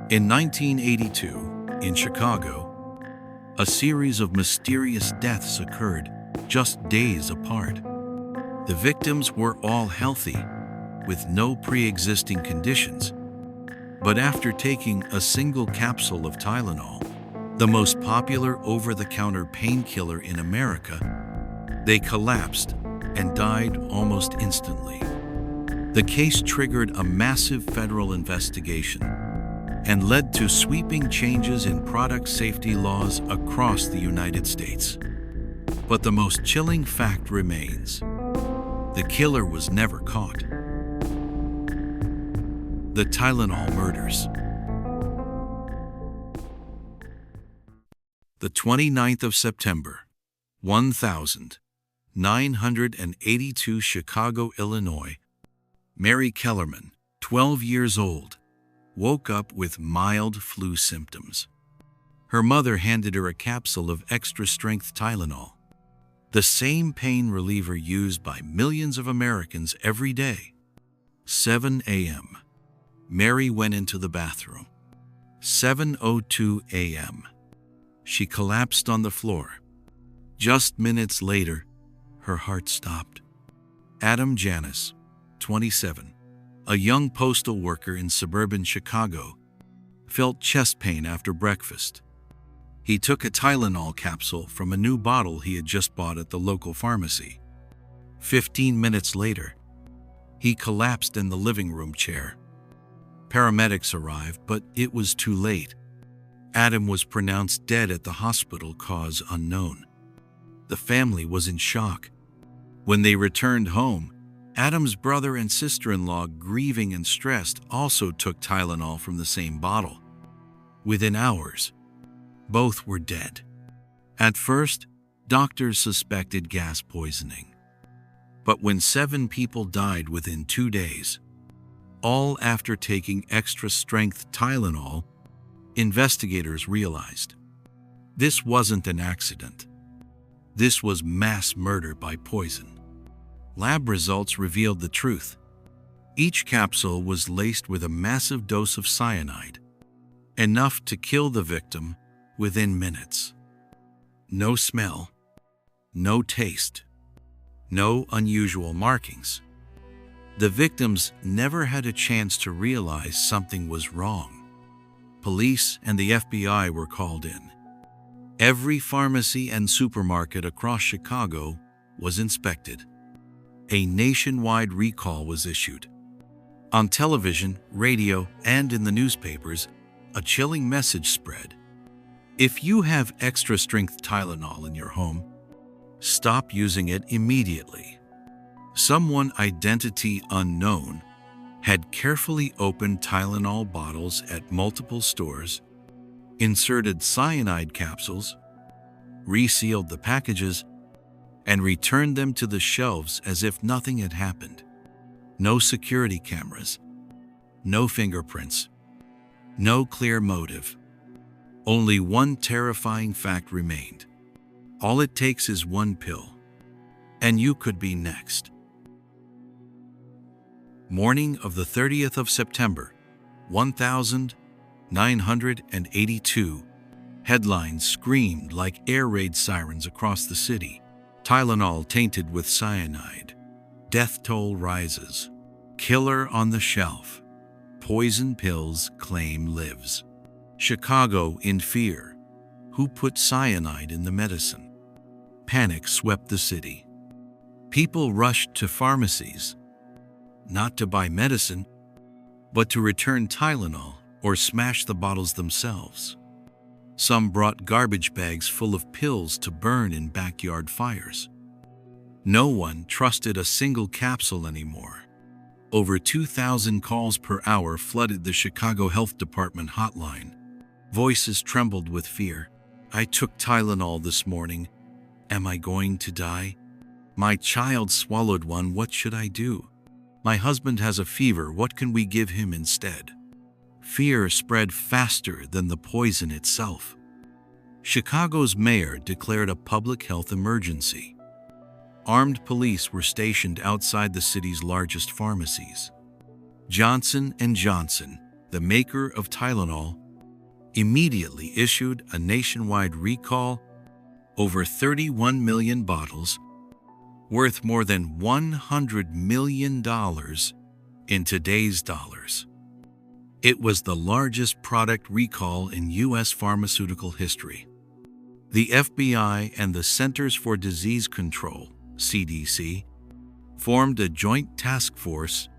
In 1982, in Chicago, a series of mysterious deaths occurred just days apart. The victims were all healthy, with no pre-existing conditions, but after taking a single capsule of Tylenol, the most popular over-the-counter painkiller in America, they collapsed and died almost instantly. The case triggered a massive federal investigation and led to sweeping changes in product safety laws across the United States. But the most chilling fact remains: the killer was never caught. The Tylenol murders. The 29th of September, 1982, Chicago, Illinois. Mary Kellerman, 12 years old, woke up with mild flu symptoms. Her mother handed her a capsule of extra-strength Tylenol, the same pain reliever used by millions of Americans every day. 7 a.m. Mary went into the bathroom. 7:02 a.m. She collapsed on the floor. Just minutes later, her heart stopped. Adam Janis, 27, a young postal worker in suburban Chicago, felt chest pain after breakfast. He took a Tylenol capsule from a new bottle he had just bought at the local pharmacy. 15 minutes later, he collapsed in the living room chair. Paramedics arrived, but it was too late. Adam was pronounced dead at the hospital, cause unknown. The family was in shock. When they returned home, Adam's brother and sister-in-law, grieving and stressed, also took Tylenol from the same bottle. Within hours, both were dead. At first, doctors suspected gas poisoning. But when 7 people died within 2 days, all after taking extra-strength Tylenol, investigators realized this wasn't an accident. This was mass murder by poison. Lab results revealed the truth. Each capsule was laced with a massive dose of cyanide, enough to kill the victim within minutes. No smell, no taste, no unusual markings. The victims never had a chance to realize something was wrong. Police and the FBI were called in. Every pharmacy and supermarket across Chicago was inspected. A nationwide recall was issued. On television, radio, and in the newspapers, a chilling message spread. If you have extra-strength Tylenol in your home, stop using it immediately. Someone, identity unknown, had carefully opened Tylenol bottles at multiple stores, inserted cyanide capsules, resealed the packages, and returned them to the shelves as if nothing had happened. No security cameras, no fingerprints, no clear motive. Only one terrifying fact remained. All it takes is one pill, and you could be next. Morning of the 30th of September, 1982, headlines screamed like air raid sirens across the city. Tylenol tainted with cyanide. Death toll rises. Killer on the shelf. Poison pills claim lives. Chicago in fear. Who put cyanide in the medicine? Panic swept the city. People rushed to pharmacies, not to buy medicine, but to return Tylenol or smash the bottles themselves. Some brought garbage bags full of pills to burn in backyard fires. No one trusted a single capsule anymore. Over 2,000 calls per hour flooded the Chicago Health Department hotline. Voices trembled with fear. I took Tylenol this morning. Am I going to die? My child swallowed one. What should I do? My husband has a fever. What can we give him instead? Fear spread faster than the poison itself. Chicago's mayor declared a public health emergency. Armed police were stationed outside the city's largest pharmacies. Johnson & Johnson, the maker of Tylenol, immediately issued a nationwide recall over 31 million bottles, worth more than $100 million in today's dollars. It was the largest product recall in U.S. pharmaceutical history. The FBI and the Centers for Disease Control, CDC, formed a joint task force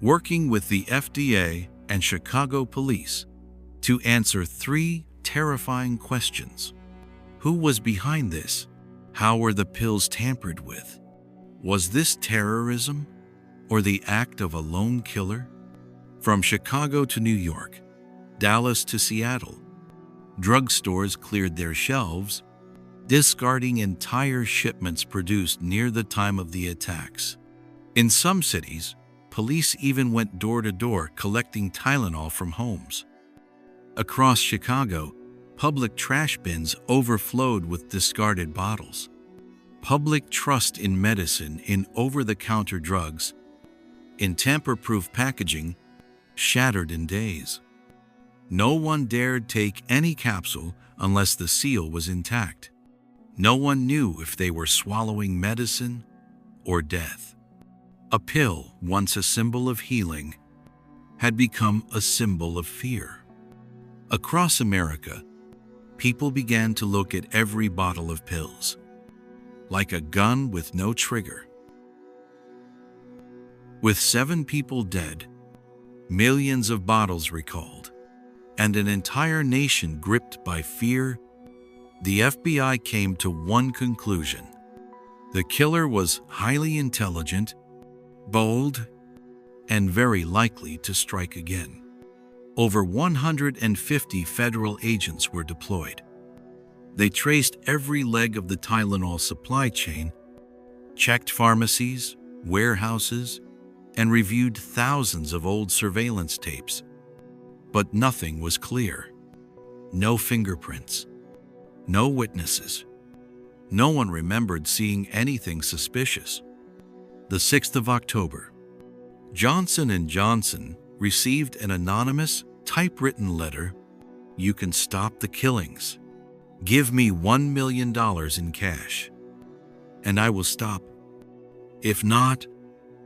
working with the FDA and Chicago police to answer three terrifying questions. Who was behind this? How were the pills tampered with? Was this terrorism or the act of a lone killer? From Chicago to New York, Dallas to Seattle, drugstores cleared their shelves, discarding entire shipments produced near the time of the attacks. In some cities, police even went door to door collecting Tylenol from homes. Across Chicago, public trash bins overflowed with discarded bottles. Public trust in medicine, in over-the-counter drugs, in tamper-proof packaging, shattered in days. No one dared take any capsule unless the seal was intact. No one knew if they were swallowing medicine or death. A pill, once a symbol of healing, had become a symbol of fear. Across America, people began to look at every bottle of pills like a gun with no trigger. With 7 people dead, millions of bottles recalled, and an entire nation gripped by fear, the FBI came to one conclusion. The killer was highly intelligent, bold, and very likely to strike again. Over 150 federal agents were deployed. They traced every leg of the Tylenol supply chain, checked pharmacies, warehouses, and reviewed thousands of old surveillance tapes. But nothing was clear. No fingerprints. No witnesses. No one remembered seeing anything suspicious. The 6th of October, Johnson & Johnson received an anonymous, typewritten letter. "You can stop the killings. Give me $1 million in cash, and I will stop. If not,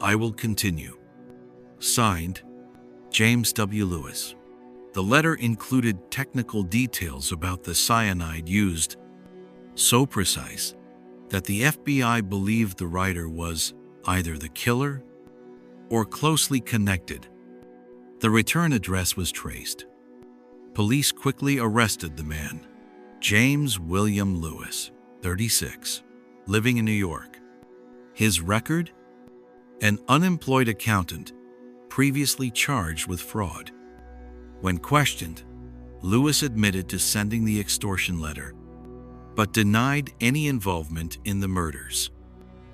I will continue." Signed, James W. Lewis. The letter included technical details about the cyanide used, so precise that the FBI believed the writer was either the killer or closely connected. The return address was traced. Police quickly arrested the man, James William Lewis, 36, living in New York. His record? An unemployed accountant, previously charged with fraud. When questioned, Lewis admitted to sending the extortion letter, but denied any involvement in the murders.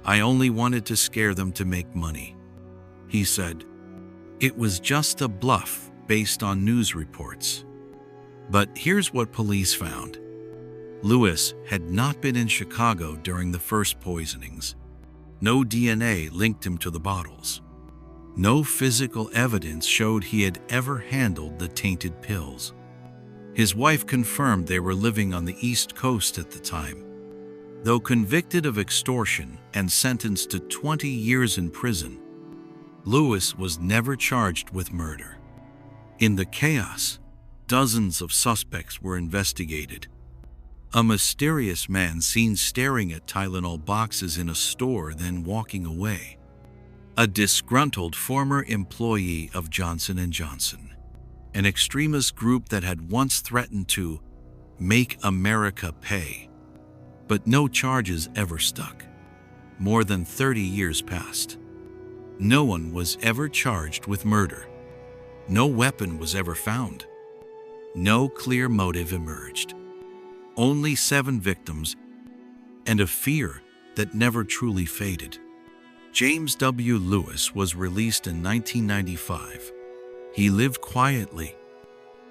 "I only wanted to scare them to make money," he said. "It was just a bluff based on news reports." But here's what police found. Lewis had not been in Chicago during the first poisonings. No DNA linked him to the bottles. No physical evidence showed he had ever handled the tainted pills. His wife confirmed they were living on the East Coast at the time. Though convicted of extortion and sentenced to 20 years in prison, Lewis was never charged with murder. In the chaos, dozens of suspects were investigated. A mysterious man seen staring at Tylenol boxes in a store, then walking away. A disgruntled former employee of Johnson & Johnson, an extremist group that had once threatened to make America pay. But no charges ever stuck. More than 30 years passed. No one was ever charged with murder. No weapon was ever found. No clear motive emerged. Only 7 victims and a fear that never truly faded. James W. Lewis was released in 1995. He lived quietly,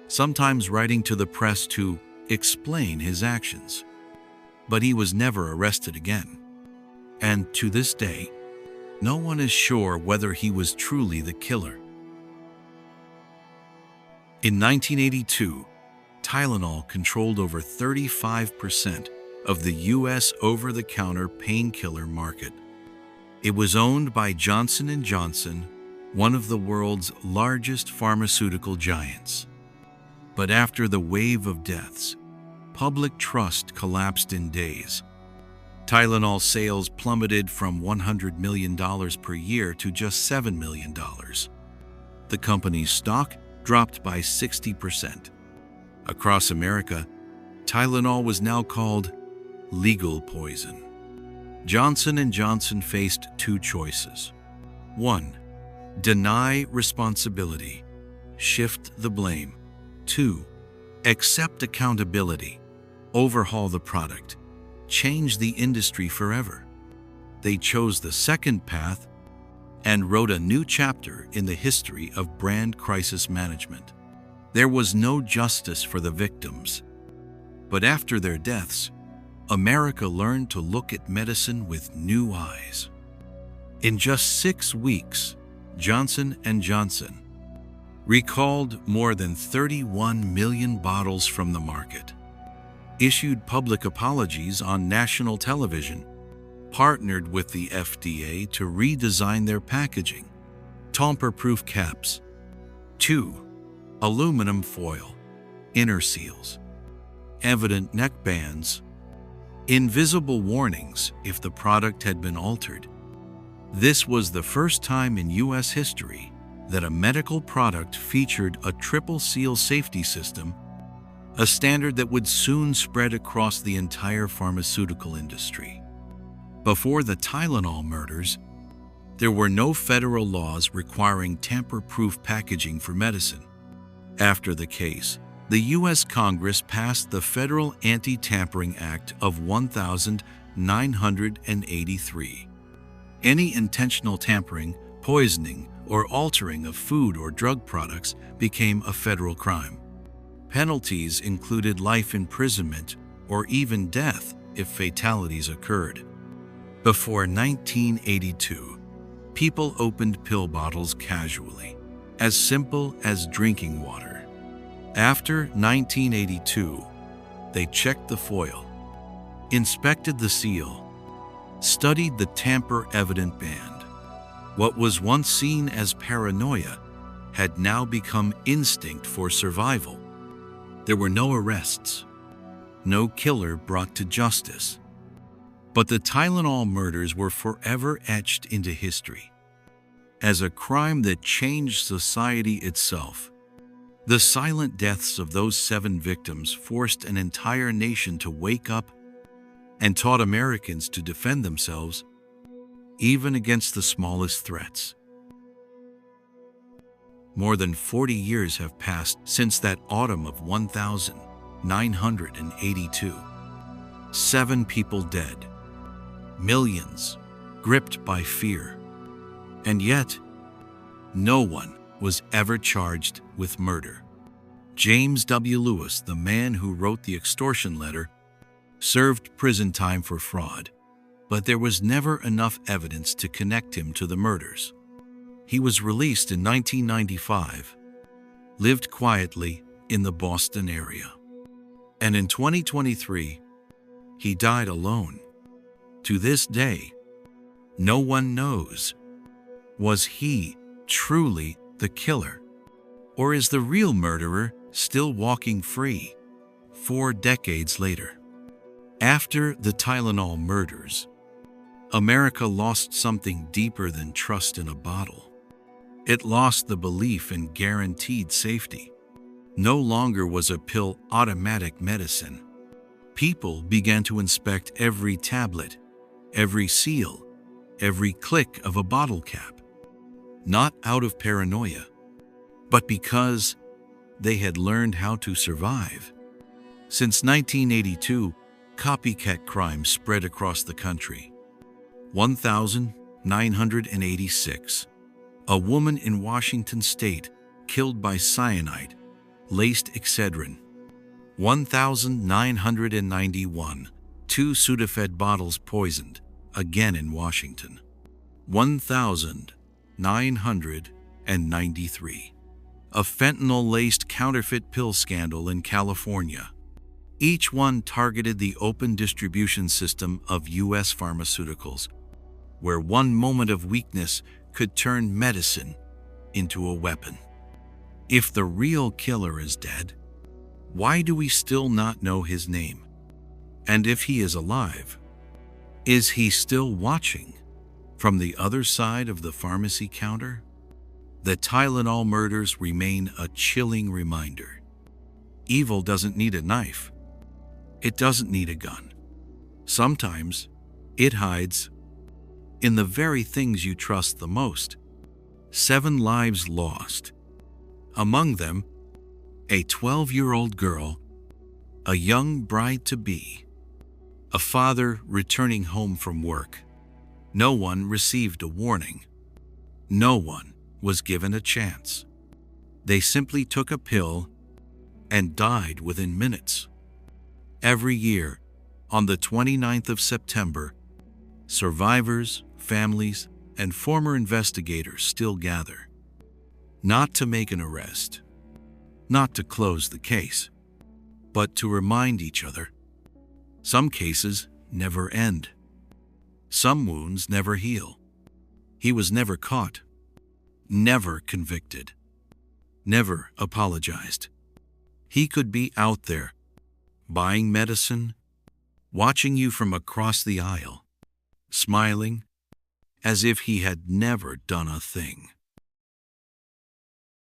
sometimes writing to the press to explain his actions. But he was never arrested again. And to this day, no one is sure whether he was truly the killer. In 1982, Tylenol controlled over 35% of the U.S. over-the-counter painkiller market. It was owned by Johnson & Johnson, one of the world's largest pharmaceutical giants. But after the wave of deaths, public trust collapsed in days. Tylenol sales plummeted from $100 million per year to just $7 million. The company's stock dropped by 60%. Across America, Tylenol was now called legal poison. Johnson & Johnson faced two choices. 1. Deny responsibility, shift the blame. 2. Accept accountability, overhaul the product, change the industry forever. They chose the second path and wrote a new chapter in the history of brand crisis management. There was no justice for the victims. But after their deaths, America learned to look at medicine with new eyes. In just 6 weeks, Johnson & Johnson recalled more than 31 million bottles from the market, issued public apologies on national television, partnered with the FDA to redesign their packaging, tamper-proof caps, 2. Aluminum foil, inner seals, evident neck bands, invisible warnings if the product had been altered. This was the first time in U.S. history that a medical product featured a triple seal safety system, a standard that would soon spread across the entire pharmaceutical industry. Before the Tylenol murders, there were no federal laws requiring tamper-proof packaging for medicine. After the case, the U.S. Congress passed the Federal Anti-Tampering Act of 1983. Any intentional tampering, poisoning, or altering of food or drug products became a federal crime. Penalties included life imprisonment or even death if fatalities occurred. Before 1982, people opened pill bottles casually, as simple as drinking water. After 1982, they checked the foil, inspected the seal, studied the tamper-evident band. What was once seen as paranoia had now become instinct for survival. There were no arrests, no killer brought to justice. But the Tylenol murders were forever etched into history as a crime that changed society itself. The silent deaths of those 7 victims forced an entire nation to wake up and taught Americans to defend themselves, even against the smallest threats. More than 40 years have passed since that autumn of 1982. 7 people dead, millions gripped by fear. And yet, no one was ever charged with murder. James W. Lewis, the man who wrote the extortion letter, served prison time for fraud, but there was never enough evidence to connect him to the murders. He was released in 1995, lived quietly in the Boston area. And in 2023, he died alone. To this day, no one knows. Was he truly the killer? Or is the real murderer still walking free 4 decades later? After the Tylenol murders, America lost something deeper than trust in a bottle. It lost the belief in guaranteed safety. No longer was a pill automatic medicine. People began to inspect every tablet, every seal, every click of a bottle cap. Not out of paranoia, but because they had learned how to survive. Since 1982, copycat crime spread across the country. 1,986. A woman in Washington state killed by cyanide, laced Excedrin. 1,991. 2 Sudafed bottles poisoned, again in Washington. 1,993. a fentanyl-laced counterfeit pill scandal in California. Each one targeted the open distribution system of U.S. pharmaceuticals, where one moment of weakness could turn medicine into a weapon. If the real killer is dead, why do we still not know his name? And if he is alive, is he still watching from the other side of the pharmacy counter? The Tylenol murders remain a chilling reminder. Evil doesn't need a knife. It doesn't need a gun. Sometimes it hides in the very things you trust the most. 7 lives lost. Among them, a 12-year-old girl, a young bride-to-be, a father returning home from work. No one received a warning. No one was given a chance. They simply took a pill and died within minutes. Every year, on the 29th of September, survivors, families, and former investigators still gather. Not to make an arrest, not to close the case, but to remind each other. Some cases never end. Some wounds never heal. He was never caught, never convicted, never apologized. He could be out there, buying medicine, watching you from across the aisle, smiling as if he had never done a thing.